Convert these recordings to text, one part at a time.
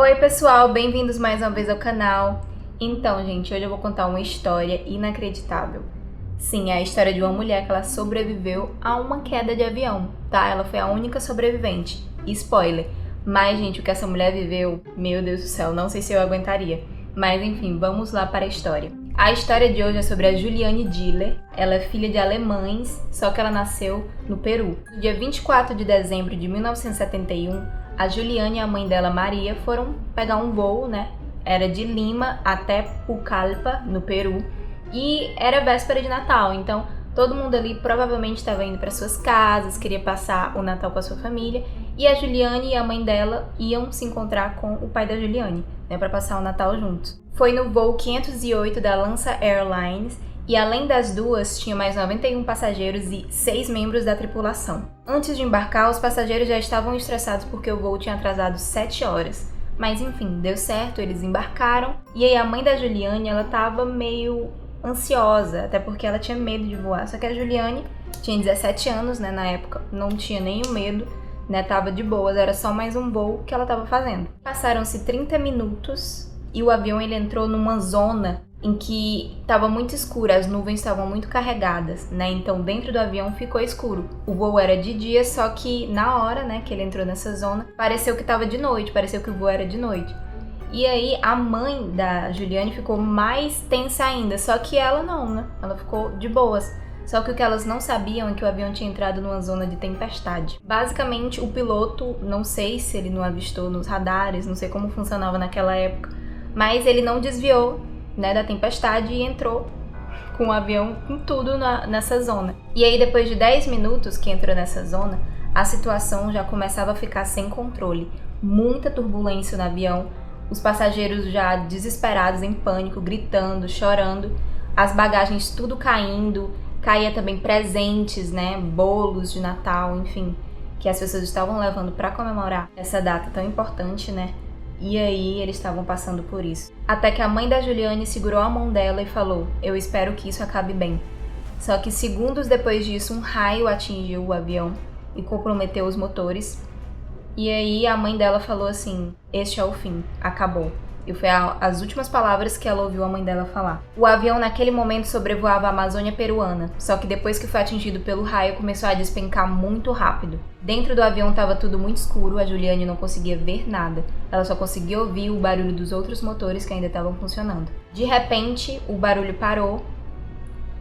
Oi pessoal, bem-vindos mais uma vez ao canal. Então, gente, hoje eu vou contar uma história inacreditável. Sim, é a história de uma mulher que ela sobreviveu a uma queda de avião, tá? Ela foi a única sobrevivente. Spoiler. Mas, gente, o que essa mulher viveu, meu Deus do céu, não sei se eu aguentaria. Mas, enfim, vamos lá para a história. A história de hoje é sobre a Juliane Diller. Ela é filha de alemães, só que ela nasceu no Peru. No dia 24 de dezembro de 1971, a Juliane e a mãe dela, Maria, foram pegar um voo, né? Era de Lima até Pucallpa, no Peru. E era véspera de Natal, então todo mundo ali provavelmente estava indo para suas casas, queria passar o Natal com a sua família. E a Juliane e a mãe dela iam se encontrar com o pai da Juliane, né, para passar o Natal juntos. Foi no voo 508 da Lança Airlines e além das duas, tinha mais 91 passageiros e 6 membros da tripulação. Antes de embarcar, os passageiros já estavam estressados porque o voo tinha atrasado 7 horas. Mas enfim, deu certo, eles embarcaram. E aí a mãe da Juliane, ela tava meio ansiosa, até porque ela tinha medo de voar. Só que a Juliane tinha 17 anos, né, na época, não tinha nenhum medo, né, tava de boas, era só mais um voo que ela tava fazendo. Passaram-se 30 minutos e o avião ele entrou numa zona em que estava muito escuro, as nuvens estavam muito carregadas, né? Então dentro do avião ficou escuro. O voo era de dia, só que na hora, né, que ele entrou nessa zona, pareceu que estava de noite, pareceu que o voo era de noite. E aí a mãe da Juliane ficou mais tensa ainda, só que ela não, né? Ela ficou de boas. Só que o que elas não sabiam é que o avião tinha entrado numa zona de tempestade. Basicamente, o piloto, não sei se ele não avistou nos radares, não sei como funcionava naquela época, mas ele não desviou, né, da tempestade e entrou com o avião com tudo nessa zona. E aí depois de 10 minutos que entrou nessa zona, a situação já começava a ficar sem controle. Muita turbulência no avião, os passageiros já desesperados, em pânico, gritando, chorando, as bagagens tudo caindo, caía também presentes, né, bolos de Natal, enfim, que as pessoas estavam levando para comemorar essa data tão importante, né? E aí eles estavam passando por isso. Até que a mãe da Juliane segurou a mão dela e falou: "Eu espero que isso acabe bem." Só que segundos depois disso, um raio atingiu o avião e comprometeu os motores. E aí a mãe dela falou assim: "Este é o fim, acabou." E foi as últimas palavras que ela ouviu a mãe dela falar. O avião naquele momento sobrevoava a Amazônia peruana, só que depois que foi atingido pelo raio começou a despencar muito rápido. Dentro do avião estava tudo muito escuro, a Juliane não conseguia ver nada, ela só conseguia ouvir o barulho dos outros motores que ainda estavam funcionando. De repente, o barulho parou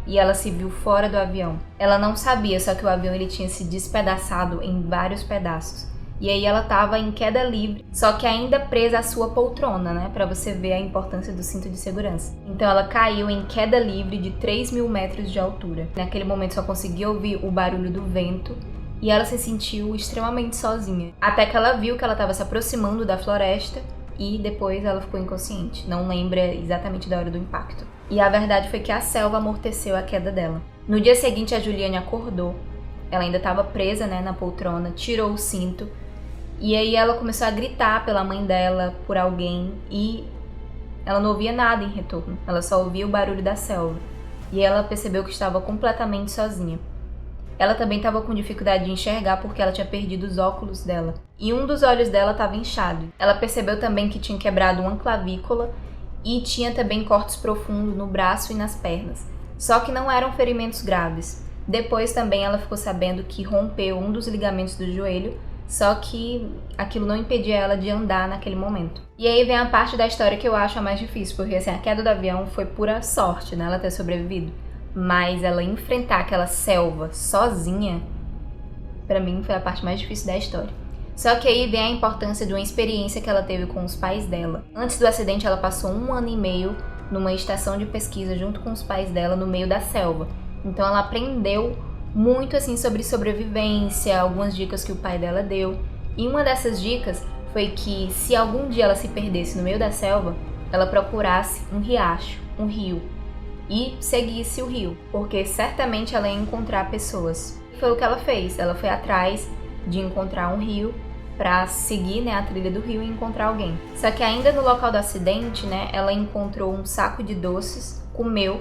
e ela se viu fora do avião. Ela não sabia, só que o avião ele tinha se despedaçado em vários pedaços. E aí ela tava em queda livre, só que ainda presa à sua poltrona, né? Pra você ver a importância do cinto de segurança. Então ela caiu em queda livre de 3.000 metros de altura. Naquele momento só conseguia ouvir o barulho do vento e ela se sentiu extremamente sozinha. Até que ela viu que ela estava se aproximando da floresta e depois ela ficou inconsciente. Não lembra exatamente da hora do impacto. E a verdade foi que a selva amorteceu a queda dela. No dia seguinte a Juliane acordou. Ela ainda estava presa, né, na poltrona, tirou o cinto. E aí ela começou a gritar pela mãe dela, por alguém, e ela não ouvia nada em retorno. Ela só ouvia o barulho da selva. E ela percebeu que estava completamente sozinha. Ela também estava com dificuldade de enxergar porque ela tinha perdido os óculos dela. E um dos olhos dela estava inchado. Ela percebeu também que tinha quebrado uma clavícula e tinha também cortes profundos no braço e nas pernas. Só que não eram ferimentos graves. Depois também ela ficou sabendo que rompeu um dos ligamentos do joelho, só que aquilo não impedia ela de andar naquele momento. E aí vem a parte da história que eu acho a mais difícil, porque assim, a queda do avião foi pura sorte, né, ela ter sobrevivido. Mas ela enfrentar aquela selva sozinha, pra mim foi a parte mais difícil da história. Só que aí vem a importância de uma experiência que ela teve com os pais dela. Antes do acidente, ela passou 1 ano e meio numa estação de pesquisa junto com os pais dela no meio da selva. Então ela aprendeu muito assim sobre sobrevivência, algumas dicas que o pai dela deu. E uma dessas dicas foi que se algum dia ela se perdesse no meio da selva, ela procurasse um riacho, um rio, e seguisse o rio, porque certamente ela ia encontrar pessoas. Foi o que ela fez, ela foi atrás de encontrar um rio para seguir, né, a trilha do rio e encontrar alguém. Só que ainda no local do acidente, né, ela encontrou um saco de doces, comeu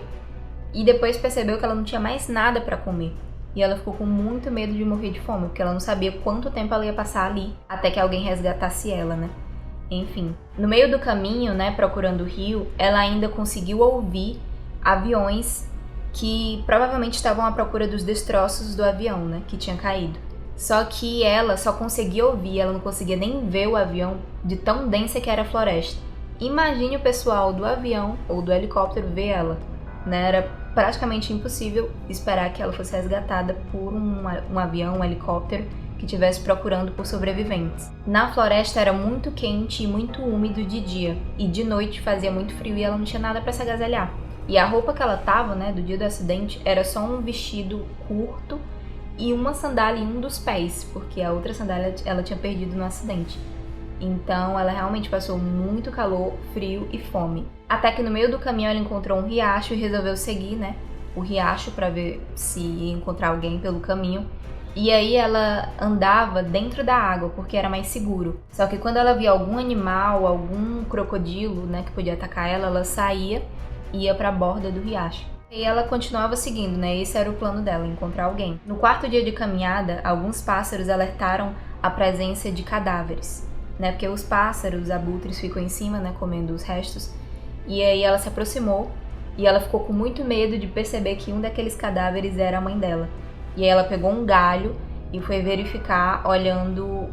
e depois percebeu que ela não tinha mais nada para comer. E ela ficou com muito medo de morrer de fome, porque ela não sabia quanto tempo ela ia passar ali até que alguém resgatasse ela, né? Enfim, no meio do caminho, né, procurando o rio, ela ainda conseguiu ouvir aviões que provavelmente estavam à procura dos destroços do avião, né, que tinha caído. Só que ela só conseguia ouvir, ela não conseguia nem ver o avião de tão densa que era a floresta. Imagine o pessoal do avião ou do helicóptero ver ela, né? Era praticamente impossível esperar que ela fosse resgatada por um avião, um helicóptero que estivesse procurando por sobreviventes. Na floresta era muito quente e muito úmido de dia, e de noite fazia muito frio e ela não tinha nada para se agasalhar. E a roupa que ela tava, né, do dia do acidente, era só um vestido curto e uma sandália em um dos pés, porque a outra sandália ela tinha perdido no acidente. Então ela realmente passou muito calor, frio e fome. Até que no meio do caminho ela encontrou um riacho e resolveu seguir, né, o riacho para ver se ia encontrar alguém pelo caminho. E aí ela andava dentro da água, porque era mais seguro. Só que quando ela via algum animal, algum crocodilo, né, que podia atacar ela, ela saía e ia para a borda do riacho. E ela continuava seguindo, né? Esse era o plano dela, encontrar alguém. No quarto dia de caminhada, alguns pássaros alertaram a presença de cadáveres, né? Porque os pássaros, abutres, ficam em cima, né? Comendo os restos. E aí ela se aproximou e ela ficou com muito medo de perceber que um daqueles cadáveres era a mãe dela. E aí ela pegou um galho e foi verificar olhando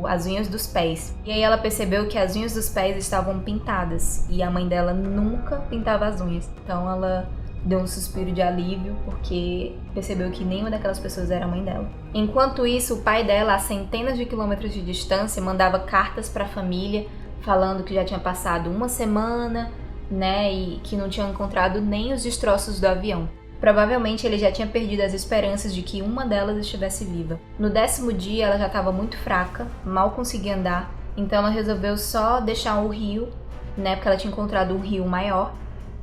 as unhas dos pés. E aí ela percebeu que as unhas dos pés estavam pintadas e a mãe dela nunca pintava as unhas. Então ela deu um suspiro de alívio porque percebeu que nenhuma daquelas pessoas era a mãe dela. Enquanto isso, o pai dela, a centenas de quilômetros de distância, mandava cartas para a família falando que já tinha passado uma semana, né, e que não tinha encontrado nem os destroços do avião. Provavelmente ele já tinha perdido as esperanças de que uma delas estivesse viva. No 10º dia ela já estava muito fraca, mal conseguia andar, então ela resolveu só deixar o rio, né, porque ela tinha encontrado um rio maior,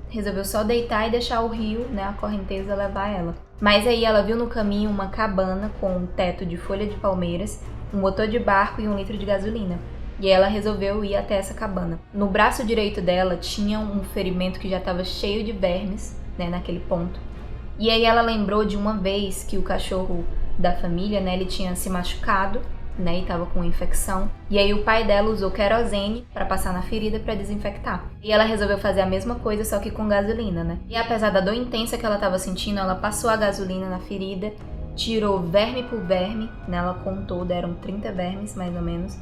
resolveu só deitar e deixar o rio, né, a correnteza levar ela. Mas aí ela viu no caminho uma cabana com um teto de folha de palmeiras, um motor de barco e 1 litro de gasolina. E ela resolveu ir até essa cabana. No braço direito dela tinha um ferimento que já estava cheio de vermes, né, naquele ponto. E aí ela lembrou de uma vez que o cachorro da família, né, ele tinha se machucado, né, e tava com infecção. E aí o pai dela usou querosene para passar na ferida para desinfectar. E ela resolveu fazer a mesma coisa, só que com gasolina, né? E apesar da dor intensa que ela tava sentindo, ela passou a gasolina na ferida, tirou verme por verme, né? Ela contou, deram 30 vermes mais ou menos.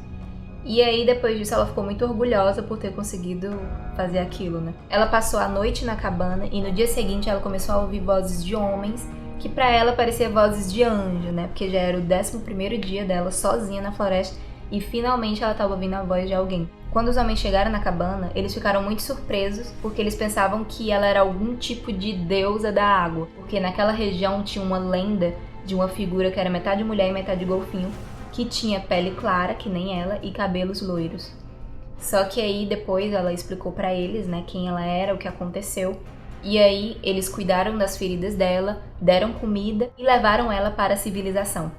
E aí, depois disso, ela ficou muito orgulhosa por ter conseguido fazer aquilo, né? Ela passou a noite na cabana e no dia seguinte ela começou a ouvir vozes de homens que pra ela parecia vozes de anjo, né? Porque já era o 11º dia dela sozinha na floresta e finalmente ela tava ouvindo a voz de alguém. Quando os homens chegaram na cabana, eles ficaram muito surpresos porque eles pensavam que ela era algum tipo de deusa da água, porque naquela região tinha uma lenda de uma figura que era metade mulher e metade golfinho, que tinha pele clara, que nem ela, e cabelos loiros. Só que aí depois ela explicou pra eles, né, quem ela era, o que aconteceu. E aí eles cuidaram das feridas dela, deram comida e levaram ela para a civilização.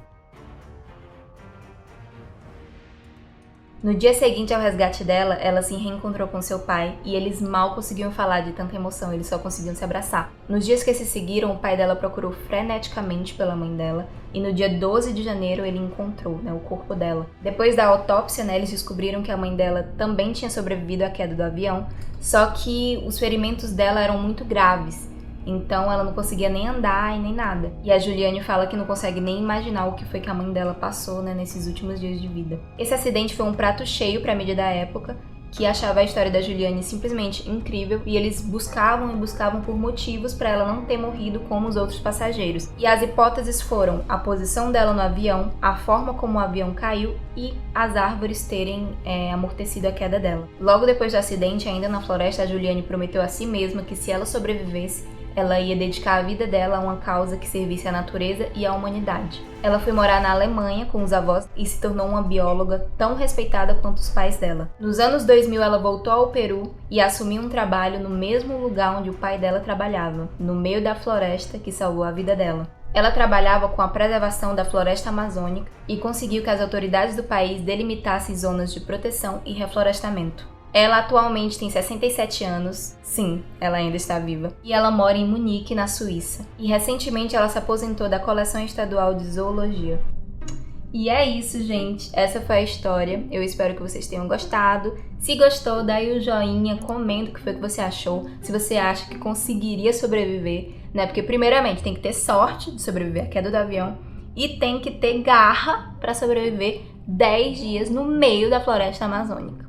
No dia seguinte ao resgate dela, ela se reencontrou com seu pai e eles mal conseguiam falar de tanta emoção, eles só conseguiam se abraçar. Nos dias que se seguiram, o pai dela procurou freneticamente pela mãe dela e no dia 12 de janeiro ele encontrou, né, o corpo dela. Depois da autópsia, né, eles descobriram que a mãe dela também tinha sobrevivido à queda do avião, só que os ferimentos dela eram muito graves. Então ela não conseguia nem andar e nem nada. E a Juliane fala que não consegue nem imaginar o que foi que a mãe dela passou, né, nesses últimos dias de vida. Esse acidente foi um prato cheio para a mídia da época, que achava a história da Juliane simplesmente incrível e eles buscavam e buscavam por motivos para ela não ter morrido como os outros passageiros. E as hipóteses foram a posição dela no avião, a forma como o avião caiu e as árvores terem amortecido a queda dela. Logo depois do acidente, ainda na floresta, a Juliane prometeu a si mesma que se ela sobrevivesse, ela ia dedicar a vida dela a uma causa que servisse à natureza e à humanidade. Ela foi morar na Alemanha com os avós e se tornou uma bióloga tão respeitada quanto os pais dela. Nos anos 2000, ela voltou ao Peru e assumiu um trabalho no mesmo lugar onde o pai dela trabalhava, no meio da floresta que salvou a vida dela. Ela trabalhava com a preservação da floresta amazônica e conseguiu que as autoridades do país delimitassem zonas de proteção e reflorestamento. Ela atualmente tem 67 anos, sim, ela ainda está viva, e ela mora em Munique, na Suíça. E recentemente ela se aposentou da coleção estadual de zoologia. E é isso, gente. Essa foi a história. Eu espero que vocês tenham gostado. Se gostou, dá aí o joinha, comenta o que foi que você achou. Se você acha que conseguiria sobreviver, né? Porque primeiramente tem que ter sorte de sobreviver à queda do avião e tem que ter garra para sobreviver 10 dias no meio da floresta amazônica.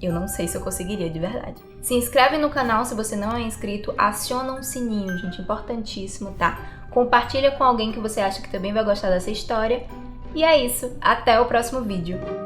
Eu não sei se eu conseguiria de verdade. Se inscreve no canal se você não é inscrito, aciona um sininho, gente, importantíssimo, tá? Compartilha com alguém que você acha que também vai gostar dessa história. E é isso, até o próximo vídeo.